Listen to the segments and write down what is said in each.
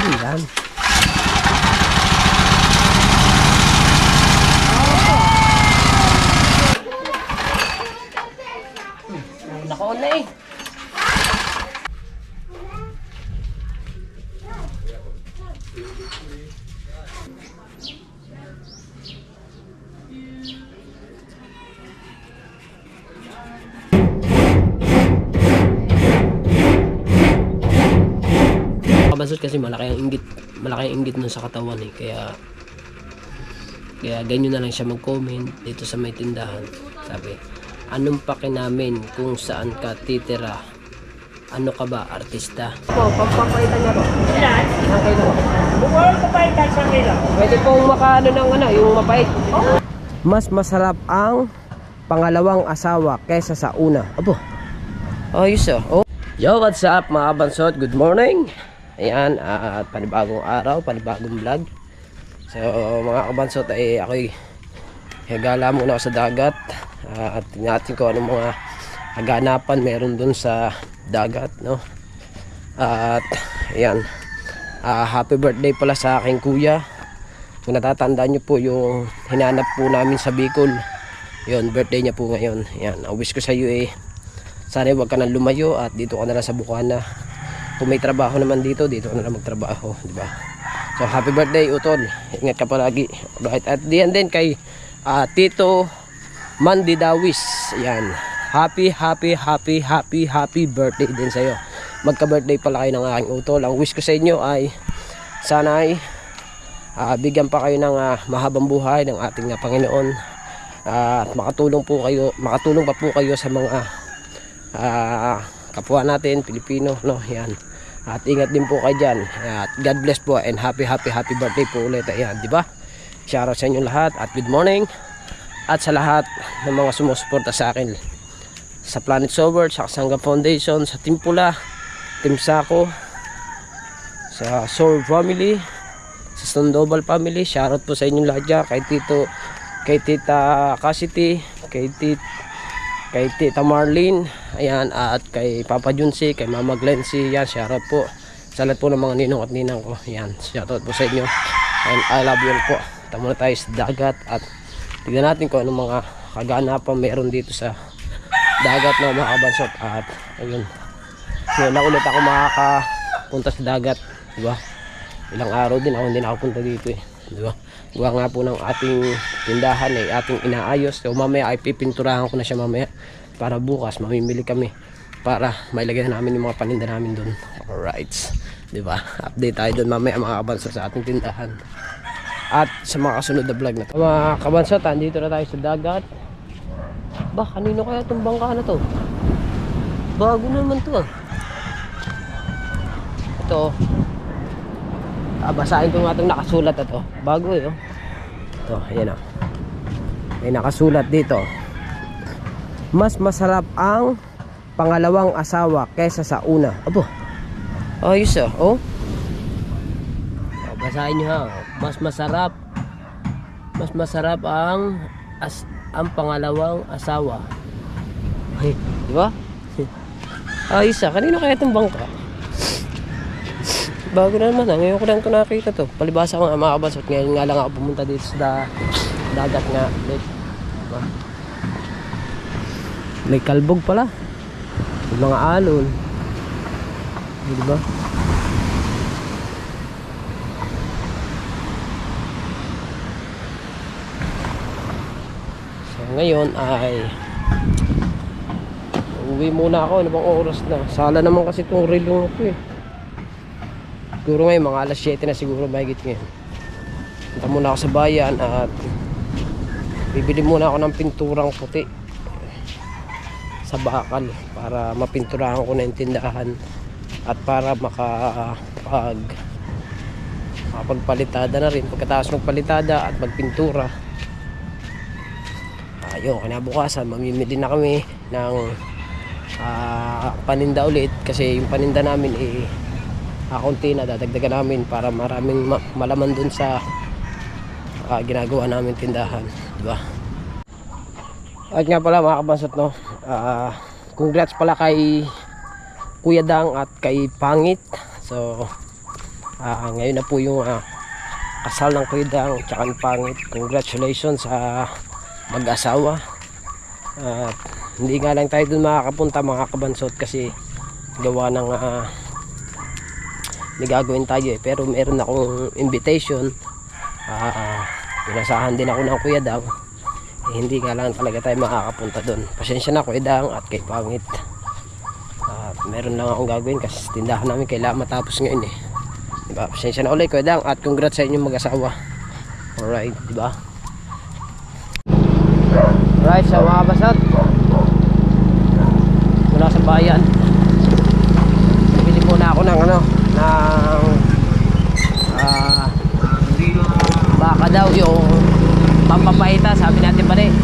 Yan. Naka-on na eh. Kabansot kasi malaki ang inggit nun sa katawan eh, kaya ganyan na lang siya mag-comment dito sa may tindahan. Sabi, anong pake namin kung saan ka titira? Ano ka ba, artista? Pagpapaitan niya po. Ilan? Isang kilo. Bukol papaitan, isang kilo. Pwede pong makaano ng yung mapait. Mas masarap ang pangalawang asawa kaysa sa una. Abo. Ayos oh. Yo, what's up mga kabansot? Good morning. Ayan, at panibagong araw, panibagong vlog. So mga kabansot ay ako'y higala muna ako sa dagat. At tingnan natin ko anong mga haganapan meron dun sa dagat, no? At ayan, happy birthday pala sa aking kuya. Kung natatandaan nyo po yung hinanap po namin sa Bicol, yun, birthday niya po ngayon. Ayan, ang wish ko sa iyo eh, sana huwag ka nang lumayo at dito ka na lang sa Bukana. Kung may trabaho naman dito, dito ka na lang magtrabaho, di ba? So happy birthday Utol, ingat ka palagi. Right, at diyan din kay Tito Mandy Dawis. Ayan, happy birthday din sa'yo. Magka birthday pala kayo ng aking Utol. Ang wish ko sa inyo ay sana ay bigyan pa kayo ng mahabang buhay ng ating Panginoon, at makatulong pa po kayo sa mga kapwa natin Pilipino, no? Yan. At ingat din po kayo dyan. At God bless po and happy birthday po ulit. Ayan, di ba? Shoutout sa inyo lahat at good morning. At sa lahat ng mga sumusuporta sa akin sa Planet Sober, sa Kasangga Foundation, sa Team Pula, Team Sako, sa Soul Family, sa Sandoval Family, shoutout po sa inyo lahat dyan. Kay Tita Cassidy, kay Tita Marlene, ayan, at kay Papa Junsi, kay Mama Glency, yan, shoutout po sa lahat po ng mga ninong at ninang ko. Yan, shoutout po sa inyo and I love you all po. Tama na tayo sa dagat at tignan natin kung anong mga kaganapan meron dito sa dagat na mga kabansot. At ayun, ngayon lang ulit ako makakapunta sa dagat, diba? Ilang araw din ako hindi nakapunta dito eh, diba? Gawa nga po ng ating tindahan ay ating inaayos. So mamaya ay pipinturahan ko na siya mamaya para bukas mamimili kami para mailagay namin yung mga paninda namin doon. Alright, diba? Update tayo doon mamaya mga kabansot sa ating tindahan at sa mga kasunod na vlog na to. Mga kabansot, andito na tayo sa dagat. Ba, kanino kaya itong bangka na to? Bago naman to ah. Ito, basahin ko nga itong nakasulat na to. Bago eh oh. Ito, ayan oh. May nakasulat dito. Mas masarap ang pangalawang asawa kaysa sa una. Abo, ayos oh. Basahin nyo ha. Mas masarap ang pangalawang asawa. Ay, diba? Ayos kanino kaya itong bangka? Bago na naman ngayon ko lang ito nakita to. Palibasa ko nga mga kabansot, ngayon nga lang ako pumunta dito sa dagat nga. Diba? May kalbog pala, may mga alon, diba? So ngayon ay uwi muna ako. Ano bang oras na? Sala naman kasi itong relo ko eh. Siguro ngayon mga alas 7 na siguro mahigit ngayon. Punta muna ako sa bayan at bibili muna ako ng pinturang puti sa bakal para mapinturahan ko na yung tindahan at para makapagpalitada na rin pagkatapos magpalitada at magpintura. Ayun, kinabukasan mamimili na kami ng paninda ulit kasi yung paninda namin kaunti na dadagdagan namin para maraming malaman dun sa ginagawa namin tindahan, diba? At nga pala mga kabansot, no, congrats pala kay Kuya Dang at kay Pangit. So Ngayon na po yung kasal ng Kuya Dang tsaka ng Pangit. Congratulations sa mag-asawa. Hindi nga lang tayo dun makakapunta mga kabansot kasi gawa ng may gagawin tayo eh. Pero meron akong invitation. Pinasahan din ako ng Kuya Dang. Hindi nga lang talaga tayo makakapunta dun. Pasensya na Kuya Dang at kay Pangit. Meron lang akong gagawin kasi tindahan namin kailangan matapos ngayon eh. Diba? Pasensya na ulit Kuya Dang at congrats sa inyong mag-asawa. Alright, diba? Alright, so mga kabasat, mula sa bayan, bili muna ako ng baka daw yung pampapaita, sabi natin pa rin.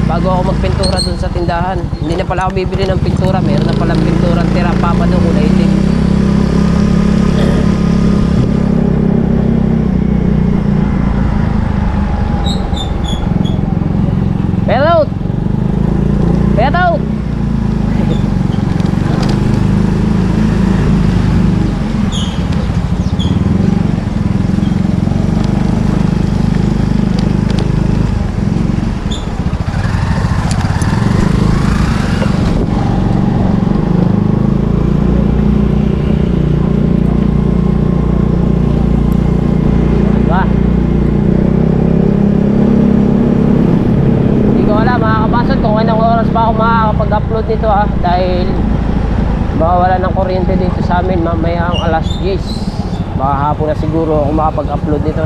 Bago ako magpintura dun sa tindahan, hindi na pala ako bibili ng pintura, meron na palang pintura tira papa doon kulay itim. Petot! Petot! Makakapag-upload nito dahil mawawala ng kuryente dito sa amin mamaya ang alas 10. Baka hapon na siguro ako makapag-upload nito.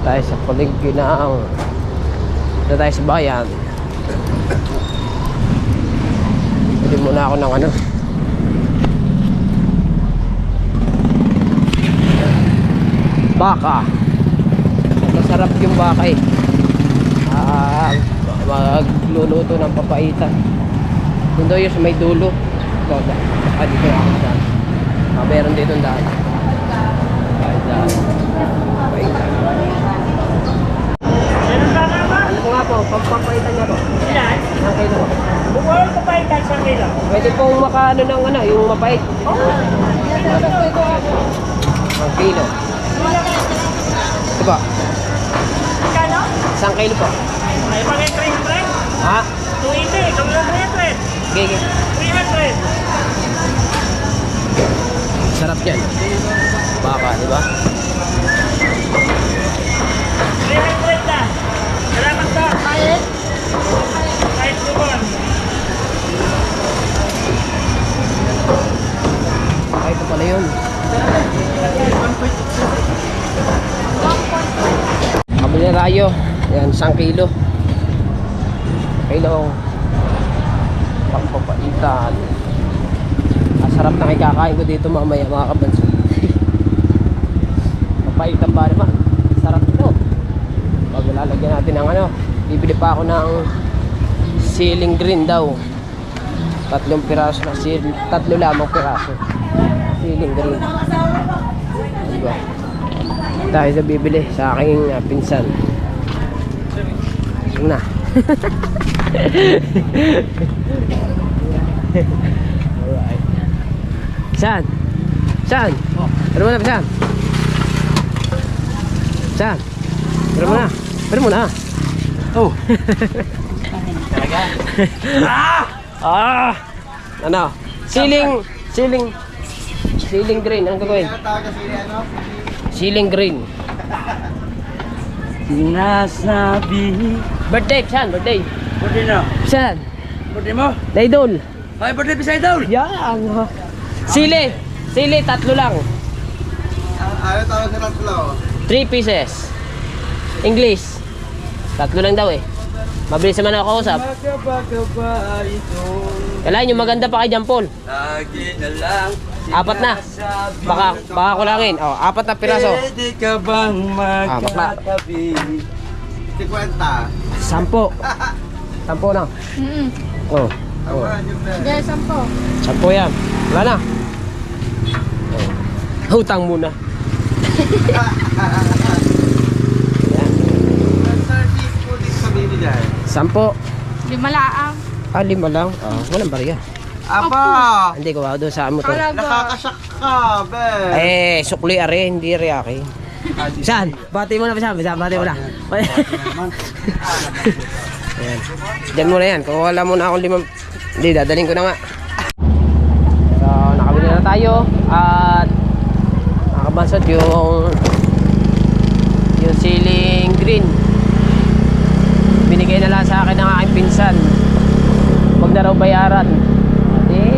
Tayo sa paligid ng na tayo sa bayan. Pwede muna ako ng baka. Masarap yung baka eh. Magluluto ng papaitan. Doon daw yun sa may dulo. Dito ako dyan. Meron dito ang daan. Daan. Papaitan. Ano nga po, pagpapaitan niya po. Ilan? Ang kilo po. Bukol papaitan sa kilo. Pwede pong makaano ng yung mapait. Ang kilo. Ito po. Kano? Isang kilo po. Ay, pagay 300? Ha? 280, kami lang 300. Gigi. 300. Sarap yan. Baka, di ba? 300 na. Salamat sa kahit. Kahit bukol. Ay, ito pala yun. Kabili na tayo. Yan, 1 kilo. Kilo. Pagpapaitan. Sarap na ikakain ko dito mamaya mga kabanso. Papaitan ba naman? Sarap ito. Bago lalagyan natin ng bibili pa ako ng ceiling green daw. 3 piraso na 3 lamang piraso. Ceiling green. Diba? Tayo sa bibili sa aking pinsan. Sige na. Alright. Saan? Saan? Pero mo na, saan? Saan? Pero mo na. Pero mo na. Oh. Talaga? Ano? Ceiling green. Anong gagawin? Ceiling green. Nasabi. Birthday, saan? Birthday. Birthday na. Saan? Birthday mo? Daidol. Ay, birthday beside daw. Yan. Sili, 3 lang. Ano tawag sa tatlo? 3 pieces. English. 3 lang daw eh. Mabilis naman ako kausap. Kailangan yung maganda pa kay John Paul. Lagi na lang. 4 na. Baka kulangin. 4 na piraso. Pwede ka bang bakla. magkatabi? 50. 10. 10 na. Oh. Oh. Yes, 10. 10 yan. Wala na. Oh. Utang muna. Yan. Service po dito sa baby dyan. 10. 5 laang. 5 lang. Walang bariya. Aba! Hindi ko doon sa motor. Kalaga. Nakakasyak ka, be! Sukli are, hindi re akin. Saan? Bati mo na, bati mo na. Ayan. Diyan mo na yan. Kung wala mo na akong 5, hindi, dadaling ko na nga. So, nakabili na tayo. At nakabasot yung ceiling green. Binigay na lang sa akin ng aking pinsan. Huwag na raw bayaran.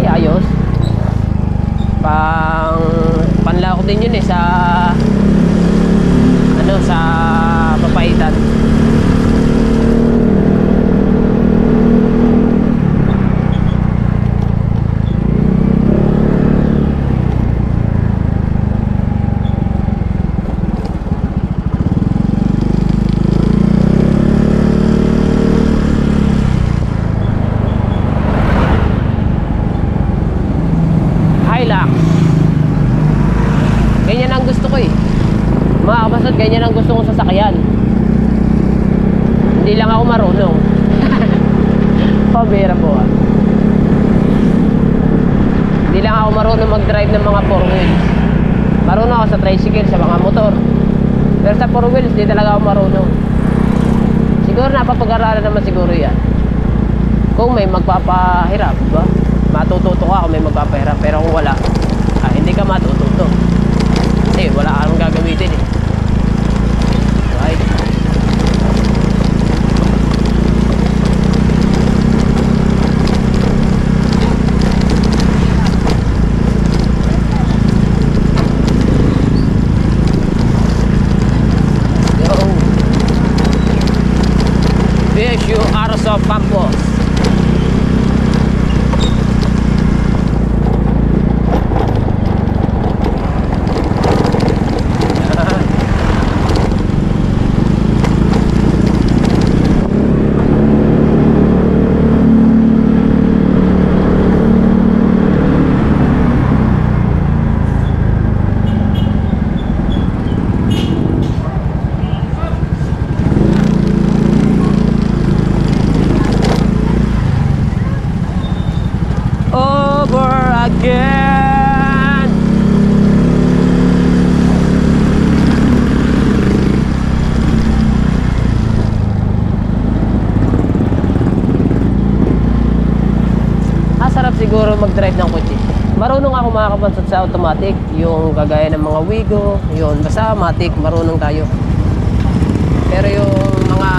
Ayos. Panlako din yun sa sa papaitan. Hilux. Ganyan ang gusto ko eh. Mga kabasot, ganyan ang gusto kong sasakyan. Hindi lang ako marunong. Pabira po Hindi lang ako marunong mag-drive ng mga 4 wheels. Marunong ako sa tricycle, sa mga motor. Pero sa 4 wheels, di talaga ako marunong. Siguro napapag-aralan naman siguro yan. Kung may magpapahiram, diba? Matututo ka kung may magpapahiram. Pero kung wala, hindi ka matututo. Kasi wala kang gagamitin eh. Right? Go! BSU Arso Campos. Again. Sarap siguro mag-drive ng kotse. Marunong ako mga kabansot sa automatic, yung kagaya ng mga Wigo, yun, basta matic, marunong tayo. Pero yung mga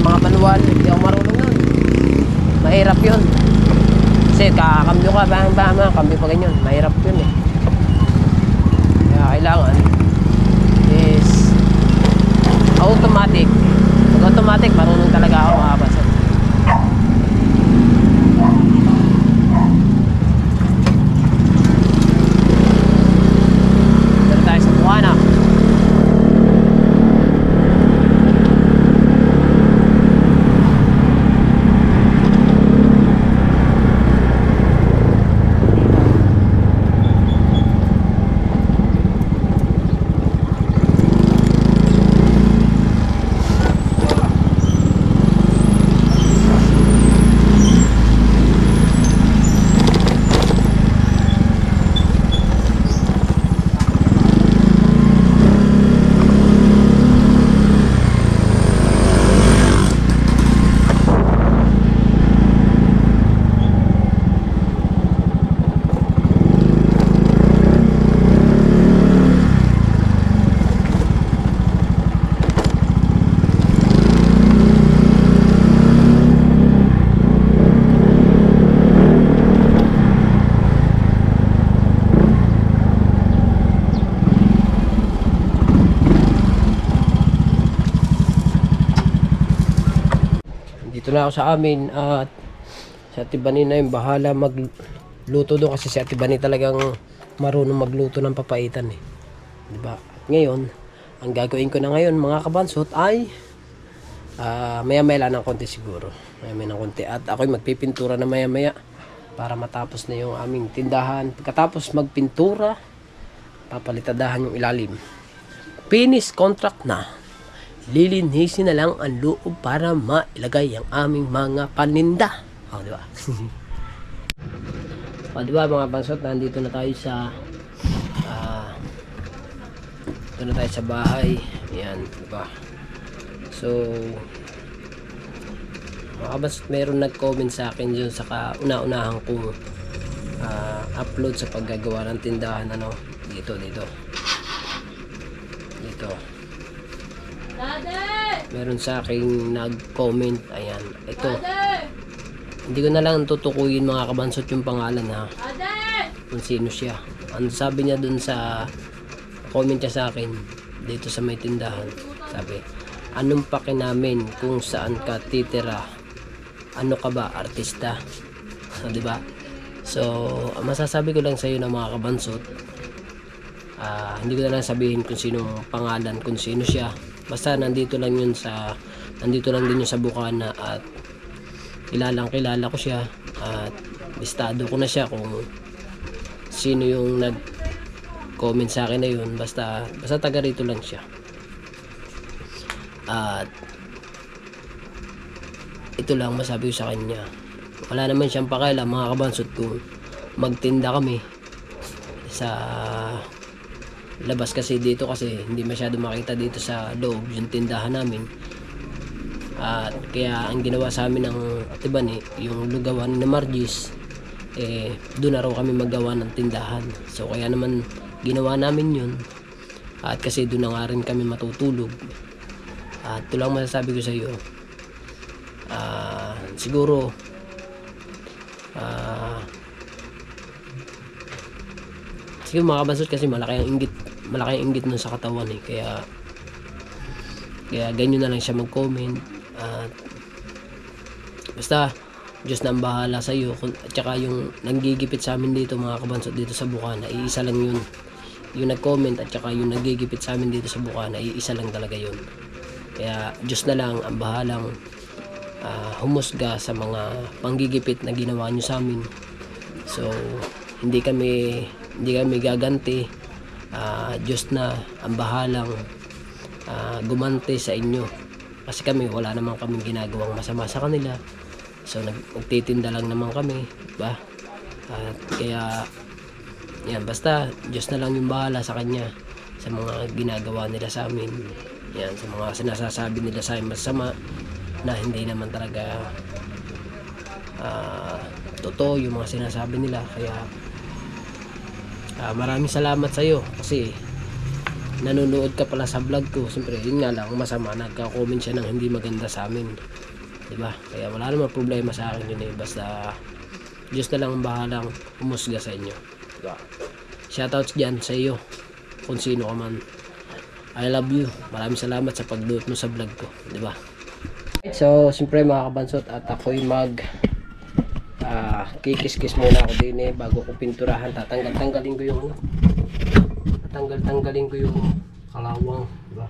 mga manual, hindi ako marunong nun. Mahirap yun. Kasi kakambyo ka, bang, kambyo pa ganyan. Mahirap yun eh. Kaya kailangan is automatic. Pag automatic, marunong talaga ako makabasa. Dito tayo sa Buwana. Dito na ako sa amin at si Ate Bani na yung bahala magluto doon kasi si Ate Bani talagang marunong magluto ng papaitan eh. Diba? Ngayon, ang gagawin ko na ngayon mga kabansot ay Maya-maya lang ng konti siguro. Maya-maya ng konti. At ako'y magpipintura na maya-maya para matapos na yung aming tindahan. Pagkatapos magpintura, papalitadahan yung ilalim. Finish contract na. Lilinisin na lang ang loob para mailagay ang aming mga paninda. Di ba? Di ba mga bansot, nandito na tayo sa ito na tayo sa bahay. Ayan, di ba? So, mga bansot, mayroon nag-comment sa akin dyan sa kauna-unahan kong upload sa paggagawa ng tindahan. Dito. Meron sa akin nag-comment. Ayan, ito. Hindi ko na lang tutukuyin mga kabansot yung pangalan kung sino siya. Ano sabi niya dun sa comment niya sa akin dito sa may tindahan? Sabi, anong pake namin kung saan ka titira? Ano ka ba, artista? Di ba? So, masasabi ko lang sa iyo na mga kabansot, hindi ko na lang sabihin kung sino pangalan, kung sino siya. Basta nandito lang din yun sa Bukana at kilala ko siya at listado ko na siya kung sino yung nag-comment sa akin na yun. Basta taga rito lang siya. At ito lang masabi ko sa kanya. Wala naman siyang pakialam mga kabansot kung magtinda kami sa labas, kasi dito kasi hindi masyado makita dito sa loob yung tindahan namin. At kaya ang ginawa sa amin ng Atibani, yung lugawan na Margis, doon na raw kami magawa ng tindahan. So kaya naman ginawa namin yun, at kasi doon na nga rin kami matutulog. At ito lang masasabi ko sa iyo. Siguro mga kabansot, kasi malaki ang inggit nun sa katawan kaya ganyan na lang siya mag-comment. At basta Diyos na ang bahala sa iyo. At saka yung nanggigipit sa amin dito mga kabansot, dito sa Bukana, iisa lang yun. Yung nag-comment at saka yung naggigipit sa amin dito sa Bukana, iisa lang talaga yun. Kaya Diyos na lang ang bahalang humusga sa mga panggigipit na ginawa nyo sa amin. So hindi kami gaganti. Diyos na ang bahalang gumanti sa inyo, kasi kami wala naman kaming ginagawang masama sa kanila. So nagtitinda lang naman kami, diba? At kaya yan, basta Diyos na lang yung bahala sa kanya sa mga ginagawa nila sa amin. Yan, sa mga sinasasabi nila sa amin masama na hindi naman talaga totoo yung mga sinasabi nila. Kaya maraming salamat sa iyo kasi nanonood ka pala sa vlog ko. Siyempre yun nga lang masama, nagka-comment siya ng hindi maganda sa amin, diba? Kaya wala namang problema sa akin yun basta Diyos na lang ang bahalang humusga sa inyo, diba? Shoutouts dyan sa iyo kung sino ka man. I love you. Maraming salamat sa pag-nood mo sa vlog ko, diba? So siyempre mga kabansot, at ako'y kikis-kis muna ako din bago ko pinturahan. Tatanggalin ko yung kalawang, diba?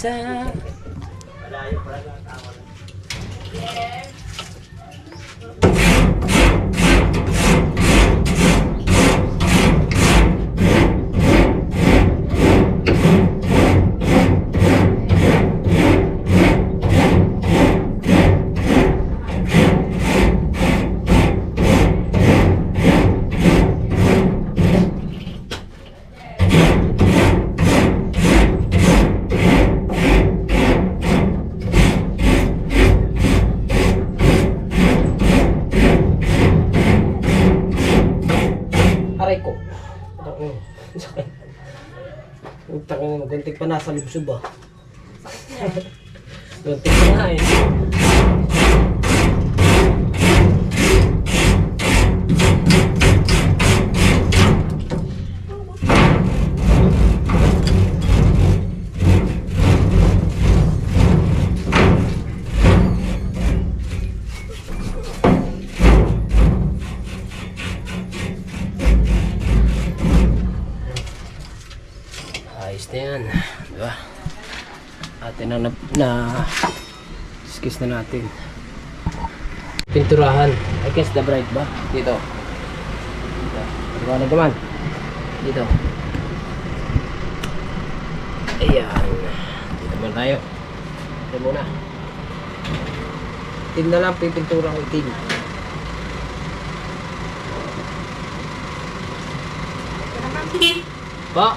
isa. Aray ko. Ang takin mo, gunting pa nasa lubsob ah. Gunting pa nga eh. Ayos na yan, diba? Atin na skis na natin. Pinturahan. I guess the bright ba? Dito. Dito. Liwanag naman. Dito. Ayan. Dito muna tayo. Dito muna. Itim na lang pipintura ko itim. Po?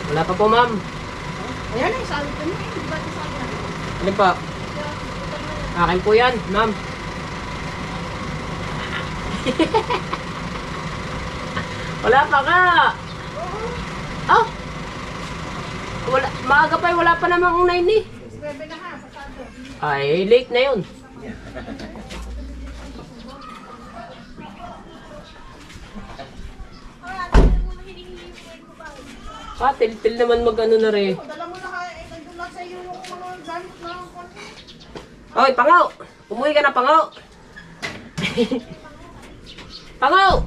Wala pa po, ma'am. Ayan ay, sabi ko na eh. Di ba ito sabi na? Ano pa? Akin po yan, ma'am. Wala pa ka. Oh. Wala, maaga pa, wala pa namang unay ni. Bebe na ha, pasado. Ay, late na yun. Ah, til naman mag-ano na rin. Dala mo na ha, eh, nandun lang sa iyo yung mga gamit na ang konti. Oy, Pangaw! Umuwi ka na, Pangaw! Pangaw!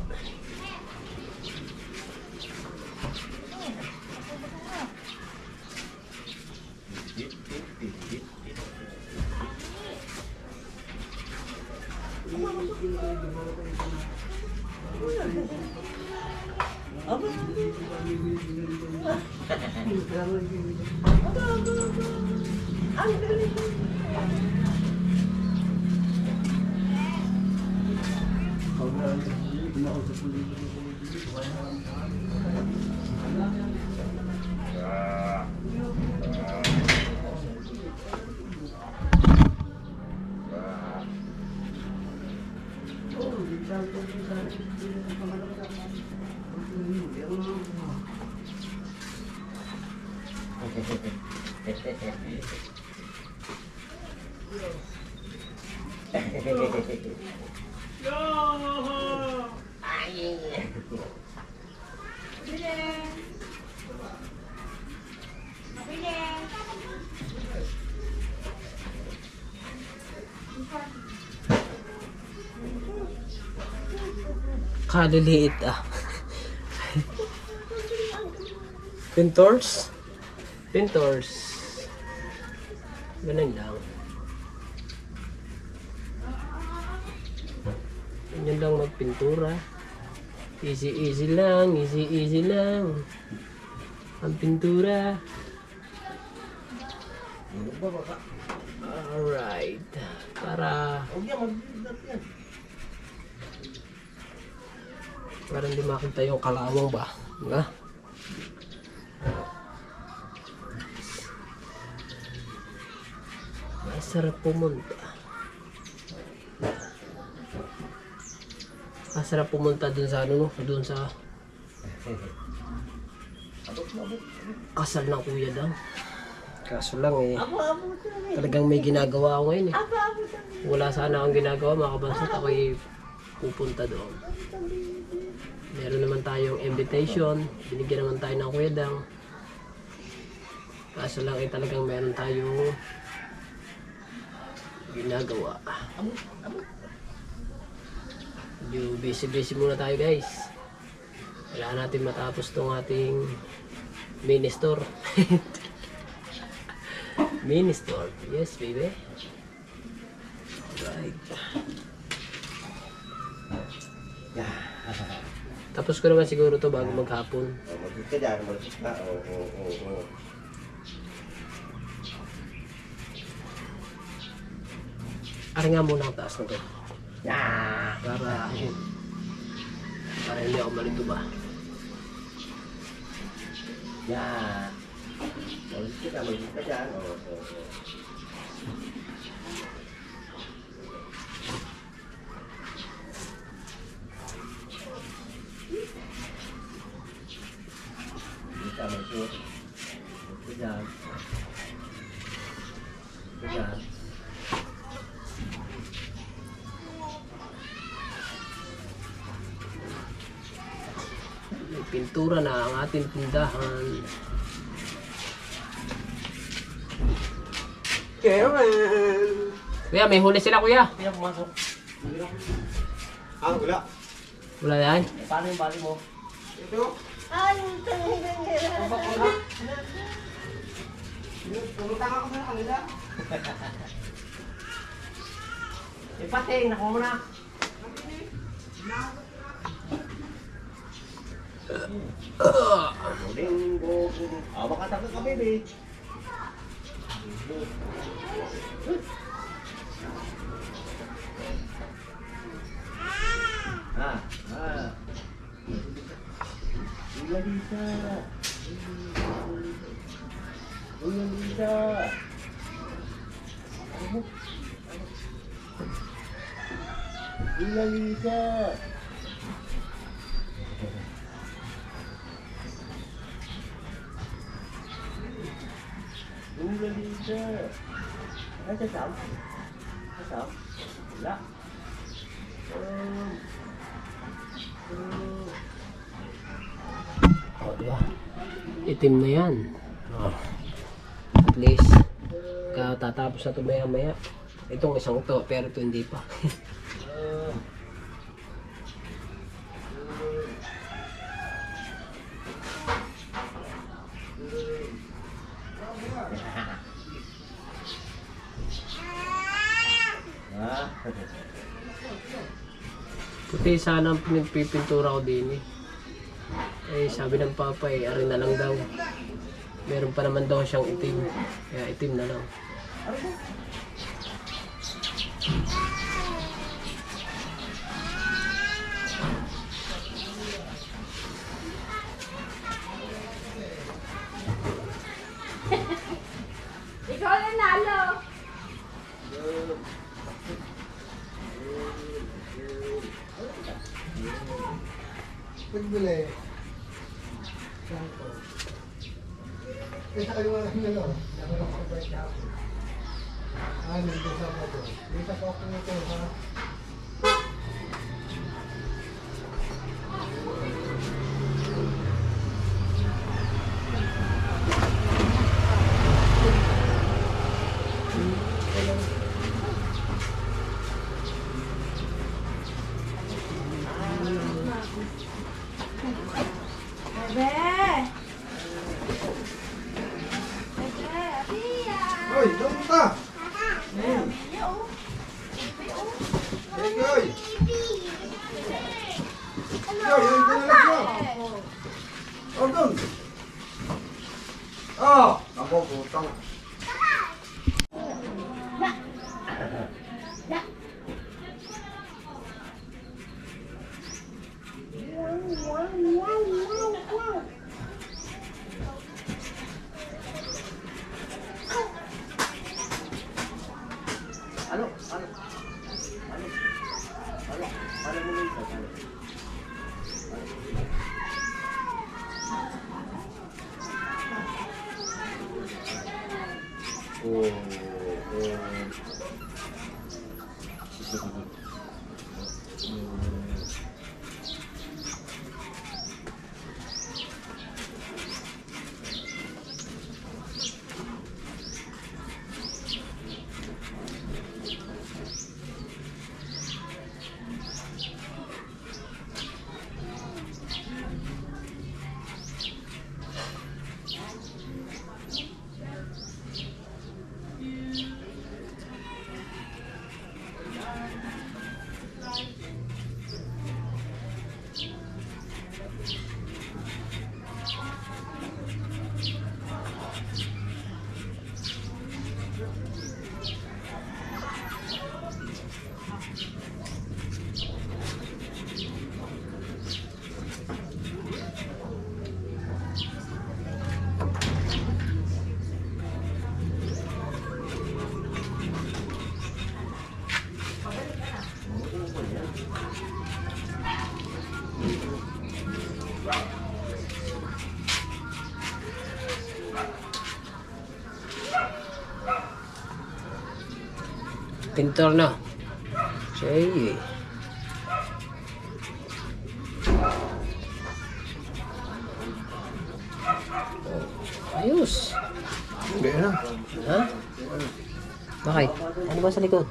Kaliliit ah. Pintors? Pintors. Ganun lang. Ganyan lang magpintura. Easy lang, easy lang. Ang pintura. Alright. Para hindi makita yung kalawang ba? Diba? Masarap pumunta. Masarap pumunta dun sa ano, no? Dun sa kasal ng kuya daw. Kaso lang eh, talagang may ginagawa ako ngayon eh. Wala sana akong ginagawa mga kabansat, ako eh pupunta doon. Meron naman tayong invitation, binigyan naman tayo ng kuya daw. Kaso lang eh talagang meron tayong ginagawa. Medyo busy muna tayo guys. Kailangan natin matapos tong ating mini store. Mini store. Yes, baby. Alright. Tapos ko naman siguro to bago maghapon. Mag-sit ka dyan, mag-sit ka. Oo. Ari nga muna ang taas na to. Para hindi ako malito ba. Yan. Mag-sit ka dyan. Oo. Kita mag-sit. Mag-sit dyan. Mag-sit dyan. May pintura na ang ating tindahan. Kuya, may huli sila kuya. Kaya pumasok. Ah, wala. Wala yan. Paano yung bali mo? Ito. Pumunta ka ako sa kanila. Ipating, nakuha mo na. Makataka ka, baby. Uy, Lisa. Uy, Lisa. Uy, Lisa. Uy, Lisa. Ay, sasaw. Sasaw. Wala. O, diba? Itim na yan. Oh. At least, tatapos na ito maya maya. Itong isang to, pero ito hindi pa. Puti sana ang pinagpipintura ko din eh. Eh sabi ng papa eh, ari na lang daw. Meron pa naman daw siyang itim. Kaya itim na lang. Ikaw na nalo. Pagbili. Eh, sa kaliwa lang nila. Ako lang sa break out. Nandito sa ako. Dito po ako nito, ha? Hoy, doon ka! Hey, Goy! Goy, ayun ka na lang siya! Oh, doon! Oh! Ako, putang! Pintor na. Okay. Ayos. Hindi na. Ha? Bakit? Ano ba sa likod?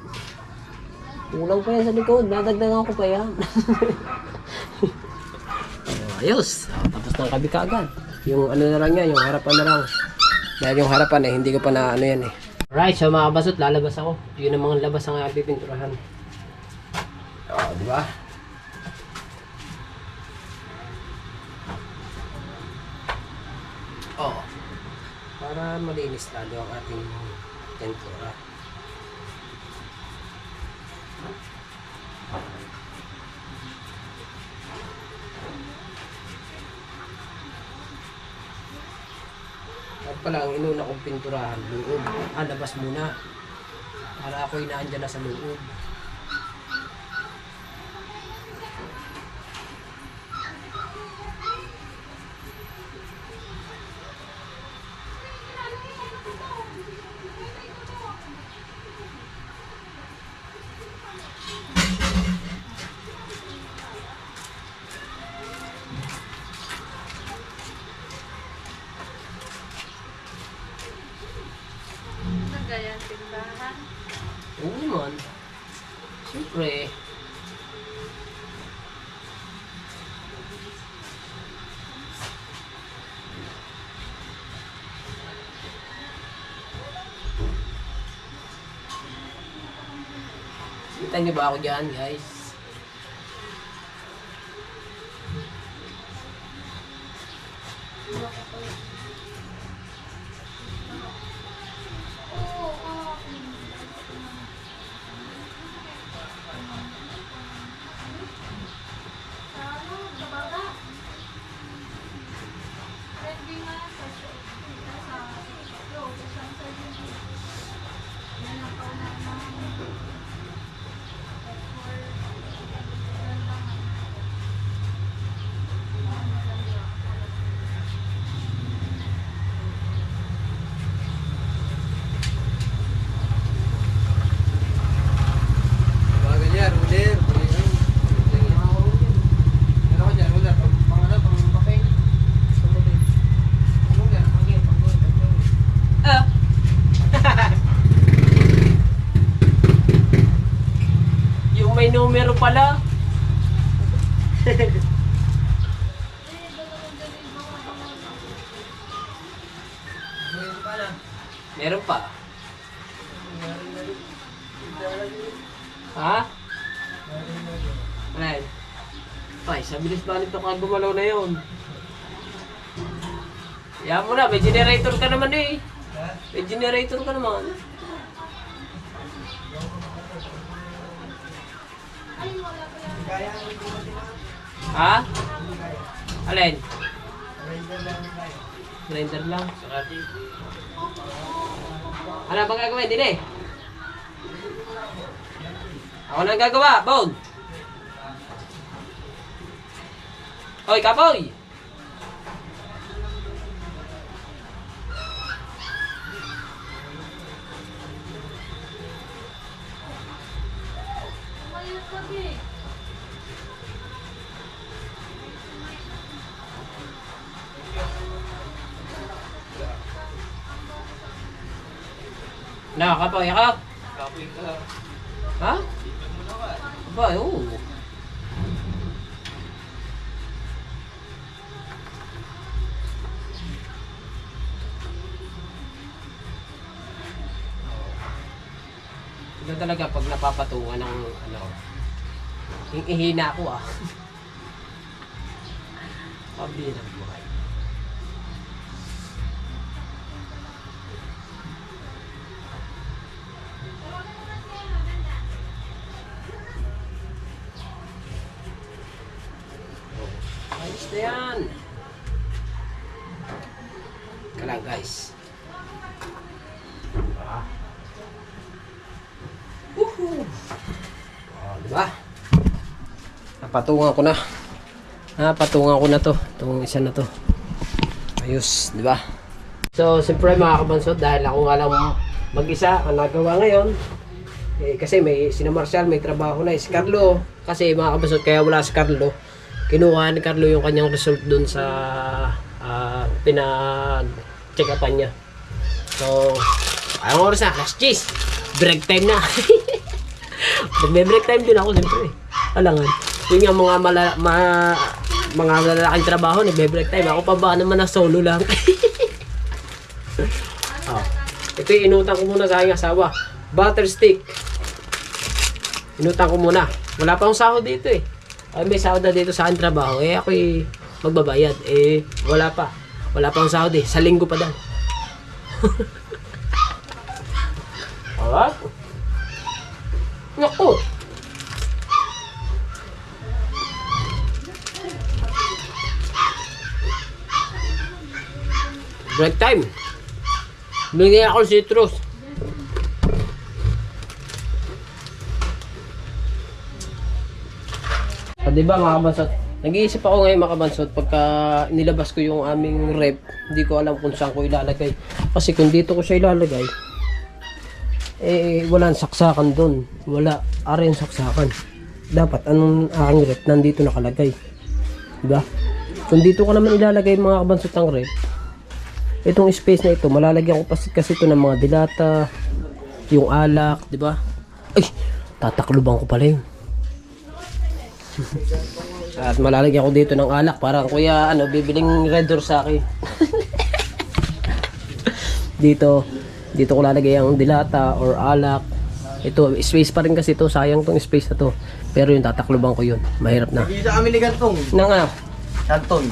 Kulang pa yan sa likod. Nadagdagan ko pa yan. Ayos. Tapos ng kabi kaagad. Yung ano na lang yan, yung harapan na lang. Dahil yung harapan eh, hindi ko pa na ano yan eh. Alright, so mga kabasot, lalabas ako. Yun ang mga labas ang aking pipinturahan. Di ba? Para malinis lalo ang ating pintura. At pala, ang inuna kong pinturahan, loob. Labas muna. Para ako'y naandyan na sa loob. Ganyan tindahan. Oo naman. Siyempre. Kita niyo ba ako dyan, guys? May numero pala. Meron pa. Ha? Alright. Ay, sa bilis ba nito ka gumalaw na yun? Yan mo na, may generator ka naman eh. May generator ka naman. Ha? Alin? Grinder lang. Ano bang gagawin? Dili? Ako na ang gagawa, Bone. Hoy, kapoy! Kapoy ako? Kapoy ka. Ha? Ba, oo. Ito talaga pag napapatungan ng ano, ihina ako ah. Pabirang buhay. Ayos na yan. Ika lang guys. Diba? Napatungan ko na. Napatungan ko na to. Itong isa na to. Ayos, di ba? So, siyempre mga kabansot, dahil ako nga lang mag-isa ang nagawa ngayon, Kasi may sina Marcial, may trabaho na. Si Carlo, kasi mga kabasot, kaya wala si Carlo. Kinuha ni Carlo yung kanyang result dun sa pinag-check-upan niya. So, anong oras na? Last cheese! Break time na! Nagbe-break time din ako, siyempre. Alangan. Yun nga mga lalaking trabaho, nagbe-break time. Ako pa ba naman na solo lang? Ito yung inutang ko muna sa aking asawa. Butter stick. Inutang ko muna. Wala pa akong sahod dito eh. Ay, may sahod na dito sa aking trabaho. Eh, ako'y magbabayad. Eh, wala pa. Wala pa akong sahod eh. Sa linggo pa daw. Alright. Naku. Break time. Bigyan ako ng citrus. Diba mga kabansot? Nag-iisip ako ngayon mga kabansot pagka nilabas ko yung aming rep, hindi ko alam kung saan ko ilalagay. Kasi kung dito ko siya ilalagay, eh walang saksakan doon. Wala. Ara yung saksakan. Dapat anong aking rep nandito nakalagay. Diba? Kung dito ko naman ilalagay mga kabansot ang rep, itong space na ito, malalagyan ko kasi ito ng mga dilata, yung alak, di ba? Ay, tatakluban ko pala yun. At malalagyan ko dito ng alak, parang kuya, bibiling Red Door sa akin. dito ko lalagay ang dilata or alak. Ito, space pa rin kasi ito, sayang tong space na to. Pero yung tatakluban ko yun, mahirap na. Hindi sa kami ni Gantong. Nang ano? Canton.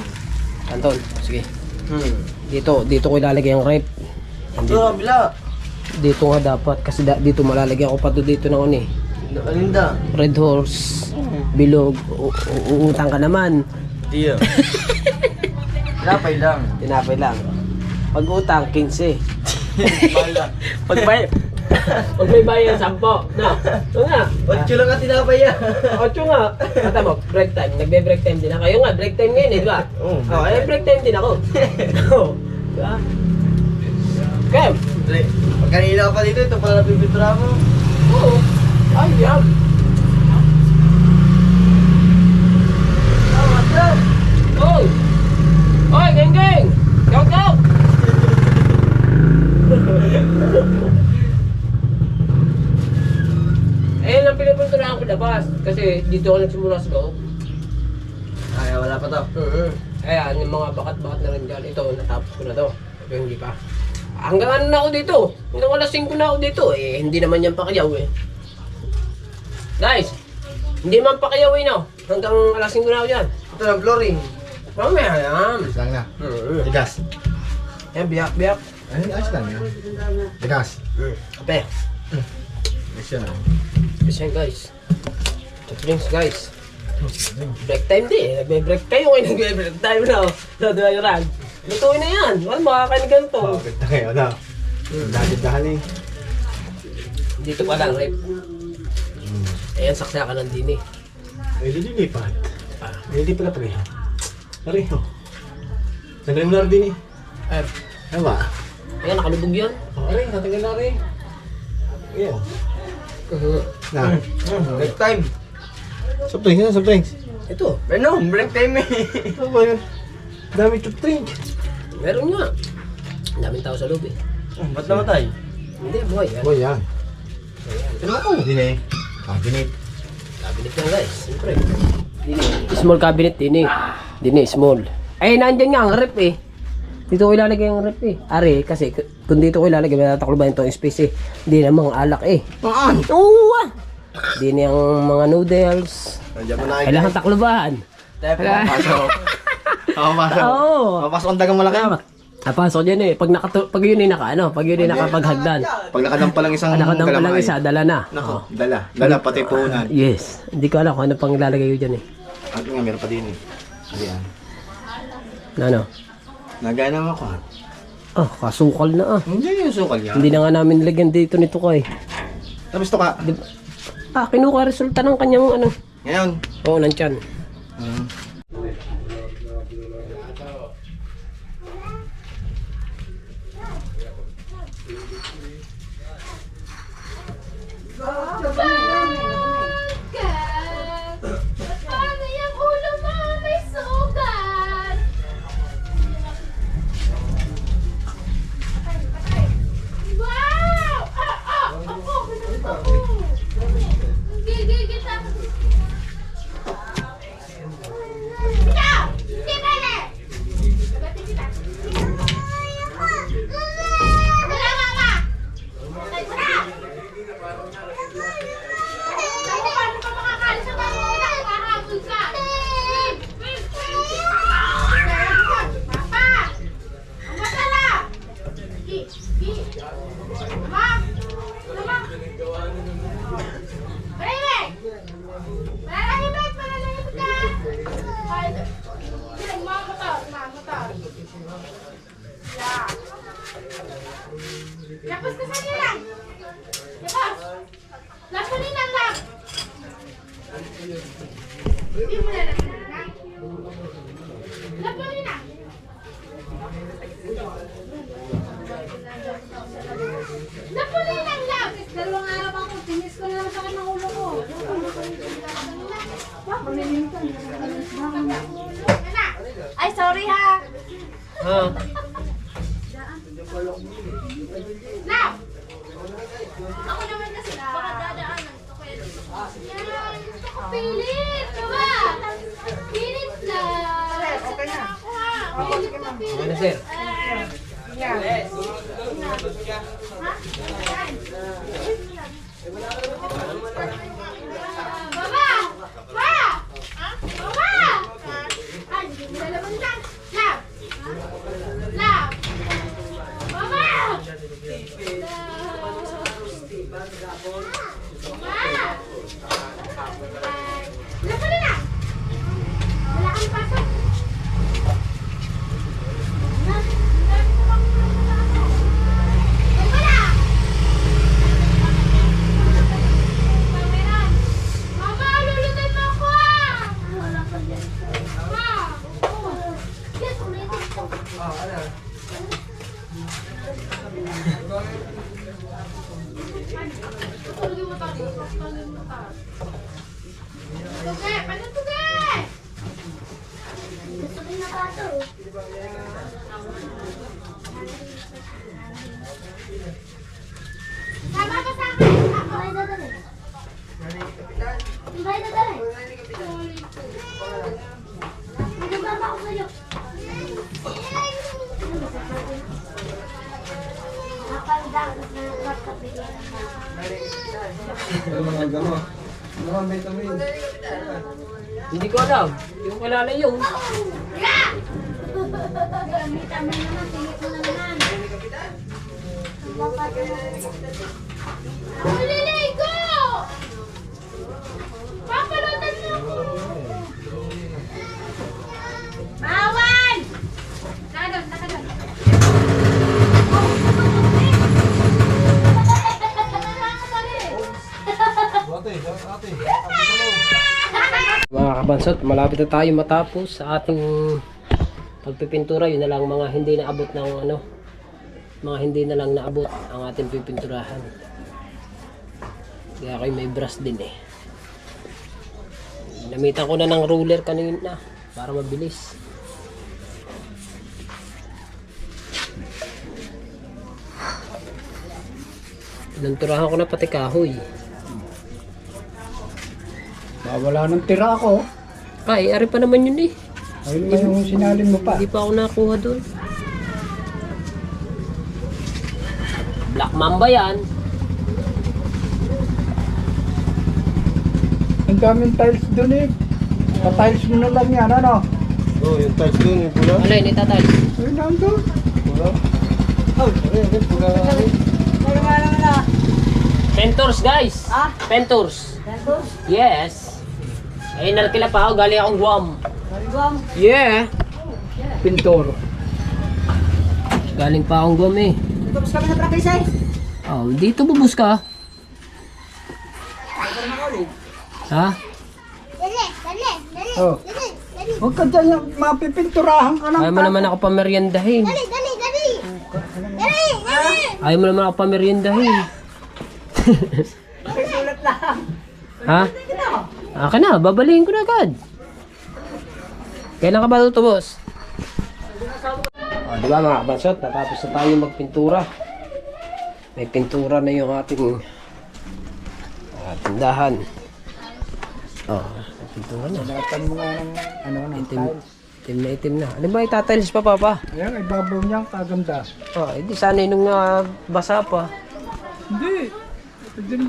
Anton, sige. Dito ko ilalagay ang rep. Ito, kabila. Dito nga dapat kasi dito malalagyan ko pa dito ng ano eh. Alinda. Red Horse, bilog, uutang ka naman. Diyo. Lapay lang. Tinapay lang. Pag utang, 15. Bala. Pag may bayan, 10. No? Ito nga. 8 lang ang tinapay yan. 8 nga. Kata mo, break time. Nagbe-break time din ako. Kayo nga, break time ngayon eh, di ba? Oo. Break time din ako. Oo. Diba? Okay. Pag kanina ka pa dito, ito pala napipitra mo. Oo. Ay, yan. What's up? Oh! Oy, geng! Go! Ayun ang pinipinturahan ko labas. Kasi dito ako nagsimula sa loob. Ay, wala pa to. Ayan, yung mga bakat-bakat na rin dyan. Ito, natapos ko na to. Pero hindi pa. Hanggang ano na ako dito? Hanggang alas 5 na ako dito. Eh, hindi naman yan pakiyaw eh. Guys, hindi man pakiyaw eh, no? Hanggang alas 5 na ako dyan. Ito ng flooring. Mamaya yan. Lang na. Tigas. Yan, biyak. Ay, ayos lang yan. Tigas. Kape. Ayos yan. Kasi yan guys. Drinks guys. Break time di. Nagbe-break kayo ngayon. Nagbe-break time na. Diba yung rag? Lutuin na yan. Wala makakain ganito. Ganda kayo, ano? Dahil-dahil eh. Dito pa lang, rep. Ayan, saksakan ng dini. Ay, lilipat. Ay, hindi pala pareho. Pareho. Tanggalin mo na rin din eh. Ay, Ano ba? ayan, nakalubog yan. Okay, natanggal na rin. Ayan. Na. Break time. Soft drinks na, soft drinks. Ito, Ano? Break time eh. Ano ba yun? Dami soft drink. meron nga. Ang daming tao sa loob eh. Ba't namatay? Hindi, buhay yan. Boy, yan. Ano ako? Hindi na eh. Cabinet. Cabinet yan guys, siyempre. Dini. Small cabinet, dini. Dini, small. Ay, nandyan nga ang rep eh. Dito ko ilalagay ang rep eh. Ari, kasi kung dito ko ilalagay, matatakluban itong space eh. Hindi na mga alak eh. Paan? Oo ah! Dini ang mga noodles. Nandiyan mo na. Kailangan takluban. Tepe, pasok. Pasok. Oo. Pasok ang dagang malaki. Napasok yan eh. Pag yun ay pag yun ay nakapaghagdan. Pag nakadampa lang isang Nakadampa lang isa, dala na. Nako, dala pati puhunan. Yes. Hindi ko alam kung ano pang ilalagay ko dyan eh. At nga, meron pa din eh. Ayan. Ano? Nagaya naman ako. Oh, kasukal na ah. Hindi yung sukal yan. Hindi na nga namin nilagyan dito nito ko eh. Tapos to ka. Kinuha resulta ng kanyang ano. Ngayon. Oo, nandyan. Lapos ka sa nila. Lapos. Lapunin ang lap. Hindi mo na lang. Lapunin na. Lapunin ang lap. Dalawang araw ako. Tinis ko na lang sa ng ulo ko. Ay, sorry ha. Ha? Lap! Ako naman kasi baka dadaanan ko kaya dito. Yan! Gusto ko pilit! Diba? Pilit lang! Okay na. Ako ha! Pilit na pilit. Ano, sir? Baba! Ba! Baba! Ay, hindi mo nalaman lang. Lap! Lap! Baba! Lapan na! Wala kang pasok! Mama, lulutin mo ako ah! Ma! Yes, ulitin ko. Tulungin mo tayo. Tulungin mo tayo. Tuge! Paano tuge? Gusto ko na pato. Sama ka sa akin. Ako ay dadali. Hindi ay dadali. Nagababa ako sa'yo. Napagdang na magkabigyan. Hindi ko alam. Hindi ko kilala yun. Gamitan mo naman, tingit mo naman. Maliligo! Papalutan mo ako! Bawal! Nakadon, nakadon. Mga kabansot, malapit na tayo matapos sa ating pagpipintura. Yun na lang mga hindi naabot ng ano, mga hindi na lang naabot ang ating pipinturahan. Kaya kayo may brush din eh. Namitan ko na ng ruler kanina para mabilis. Pininturahan ko na pati kahoy. Wala nang tira ako. Ay, ari pa naman yun eh. Ayun lang yung sinalin mo pa. Hindi pa ako nakakuha doon. Black Mamba yan. Ang daming tiles doon eh. Pa-tiles mo na lang yan, ano? Oh, yung tiles doon, yung pula. Ano yun, itatay? Ayun lang doon. Pula. Oh, ayun, pula. Pentors guys! Ah? Pentors. Pentors? Yes. Eh, nalkila pa ako, galing akong Guam. Guam? Yeah. Pintor. Galing pa akong Guam eh. Tapos kami na practice eh. Oh, dito bubus ka. Ha? Dali, dali, dali, Oh. dali, dali. Huwag ka dyan, mapipinturahan ka lang. Ayaw mo naman ako pameryendahin. Dali, dali, dali. Dali, dali. Ayaw mo naman ako pameryendahin. Ha? Akin na, babalihin ko na agad. Kailan ka ba tutubos? Di ba mga kabansot, natapos na tayo magpintura. May pintura na yung ating tindahan. May pintura na. Latan mo nga ng, ano, ng Itim, tiles. itim na itim na. Ano ba itatiles pa papa? Ayan, ibabaw niya, kaganda. Hindi sana nung basa pa. Hindi. Ito din,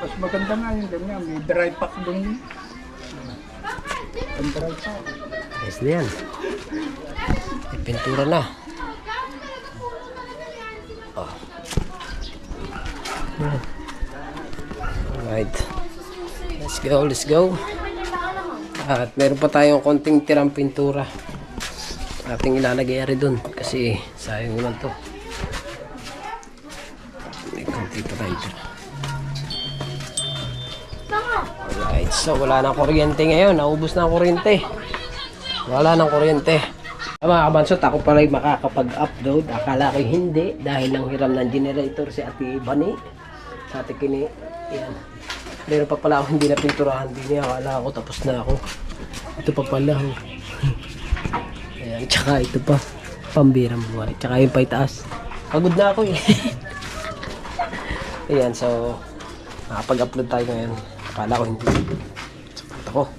mas maganda nga yung ganyan. May dry pack doon. Ang dry pack. Yes na yan. May pintura na. Alright. Let's go, let's go. At meron pa tayong konting tirang pintura. Ating ilalagay rin dun kasi sayang naman to. May konti pa tayo dyan. Alright, so wala nang kuryente ngayon. Naubos na ang kuryente. Wala nang kuryente. Mga kabansot, ako pala makakapag-upload. Akala ko hindi dahil lang hiram ng generator si Ate Bani. Sa Ate Kini. Yan. Meron pa pala ako hindi na pinturahan din. Akala ko tapos na ako. Ito pa pala. Oh. Ayan, tsaka ito pa. Pambirang buhay. Tsaka yung paitaas. Pagod na ako eh. Ayan, so makapag-upload tayo ngayon. Akala ko hindi. Sapat ako.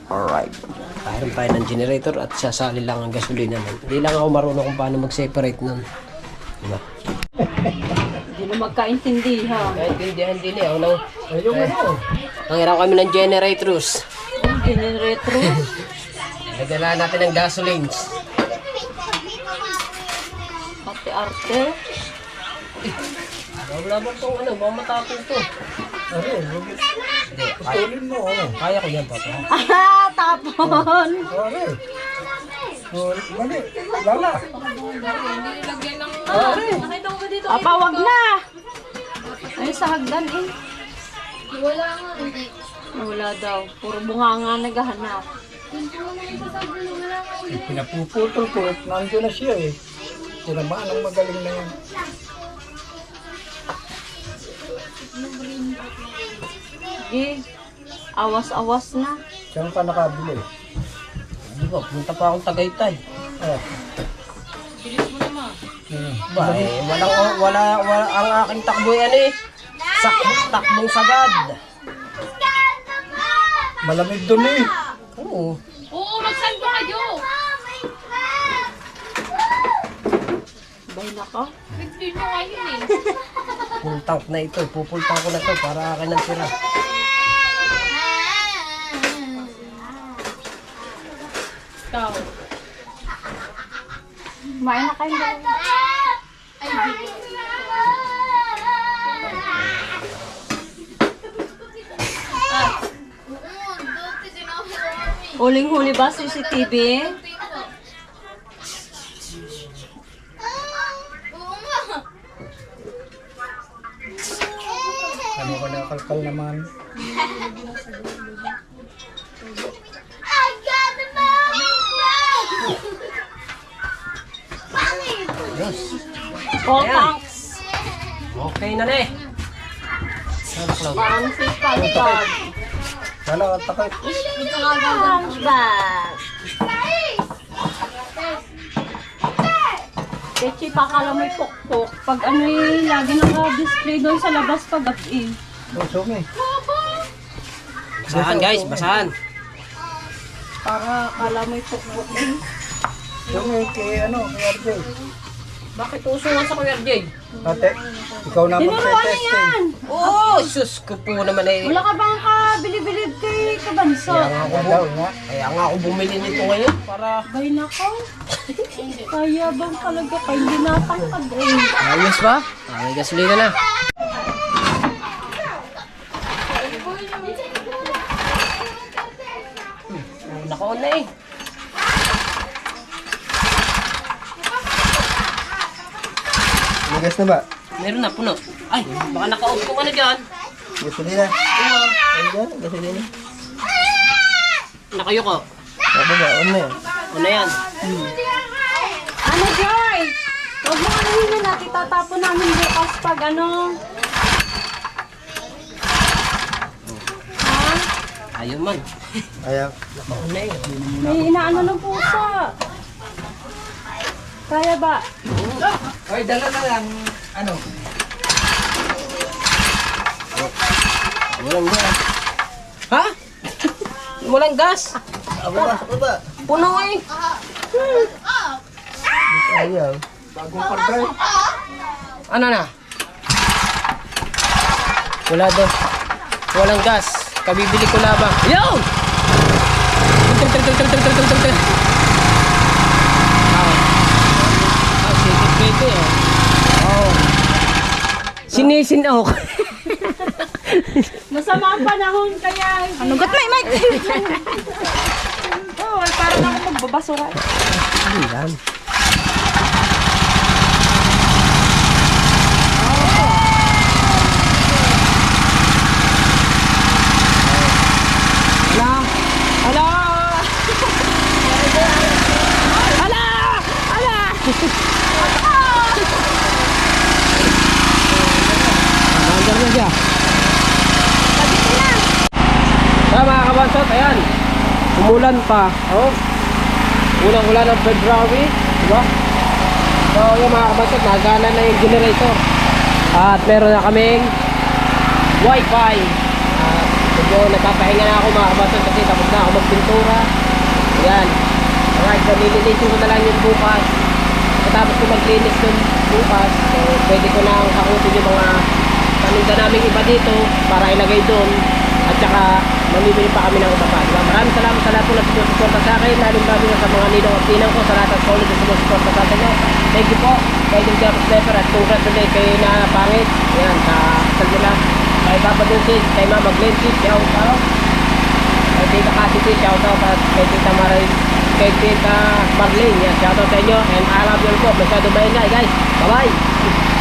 Alright. Mayroon tayo ng generator at sasali lang ang gasolina nun. Hindi lang ako marunong kung paano mag-separate nun. Diba? Hindi na magkaintindihan. Naintindihan din eh. Ang hirap kami ng generators. Generator. Nagdala natin ng gasolines. Arte-arte. Wala ba itong ano? Baka matapon to. Putulin mo, oh. Kaya ko yan, Papa. Ah, tapon. Pare. Oh, mali. Lala. Papa, wag na. Ay, sa hagdan eh. Wala nga. Hindi. Wala daw. Puro bunganga naghahanap. Wala nga ulit. Pinapuputol ko. Nandiyo na siya eh. Tinamaan ang magaling na yan. Sige. Awas-awas na. Saan ka nakabili? Hindi ba? Punta pa akong Tagaytay. Ah. Ba, eh, wala, ang aking takbo yan eh. Takbong sagad. Malamig doon eh. Oo. Oo, magsan ko kayo. Bay na ka. Hindi nyo kayo eh. Full tank na ito. Full tank ko na to para akin ang tira. Ikaw. Kumain na kayo dalawa. Ay, hindi. Huling-huli ba CCTV? Oo nga. Ano ka nakalkal naman? I got the moment! Yes. All Ayan. tanks. Okay na na eh. Nalaklaw. Parang si SpongeBob. Lala, takay. SpongeBob. Kechi, pakala mo'y pukpok. Pag ano eh, lagi naka-display doon sa labas pag up-in. Sumi. Basahan guys, basahan. Para kala mo'y pukpok eh. Sumi, kay ano, kay RJ. Bakit uso nga sa Kuya Jay? Ate, ikaw na Tinuruan na magte-testing. yan! Oh, sus ko po naman eh. Wala ka bang kabili-bilib kay Kabanso? Kaya nga ako bumili nito ngayon para Bay na ka. Kaya bang talaga kayo hindi natangkad eh. ayos ba? May gasolina na. Naka-on na eh. Magas na ba? Meron na, puno. Ay, baka naka-off kung ano dyan. Gasolina. Ayun dyan, gasolina. Nakayoko. Ano ba? On na yan. Ano yan? Ano, Joy? Huwag mo ano yun na itatapon namin bukas pag ano. Ha? Ayun man. Ayaw. Naka-on na eh. May inaano ng pusa. Kaya ba? Ay, dala na lang. Ano? Walang gas. Ha? Walang gas? Baba. Puno eh. Ayaw. Bagong karga eh. Ano na? Wala daw. Walang gas. Kabibili ko labang. Ayun! Sige, pwede eh. linisin ako. Masama ang panahon kaya. Ano gat may? Oh, parang ako magbabasura. Ayan. Hala! Hala! Hala! Hala! Nandiyan na siya. Kaya mga kabansot, ayan. Umulan pa. Oh. Unang-ulan ng February. Diba? So yung mga kabansot, nagana na yung generator. At meron na kaming wifi. At medyo nagpapahinga na ako mga kabansot kasi tapos na ako magpintura. Ayan. Alright, so nilinisin ko na lang yung bukas. Tapos ko maglinis yung bukas, so pwede ko nang hakutin yung mga paninda namin iba dito para ilagay doon. At saka mamimili pa kami ng iba pa, diba? Maraming salamat sa lahat po na sumusuporta sa akin, lalong na sa mga ninong at ninang ko, sa lahat ng solid na sumusuporta sa atin. Thank you po kay Dong Jarvis Sniper at congrats ulit kay na pangit. Yan, sa kasal nila. Kay Papa Dunsis, kay Mama Glency, shout out. Kay Tita Cassidy, shout out. At kay Tita Maray, kay Tita Marlene, yan, shout out sa inyo. And I love you all po. Masyado maingay guys. Bye bye.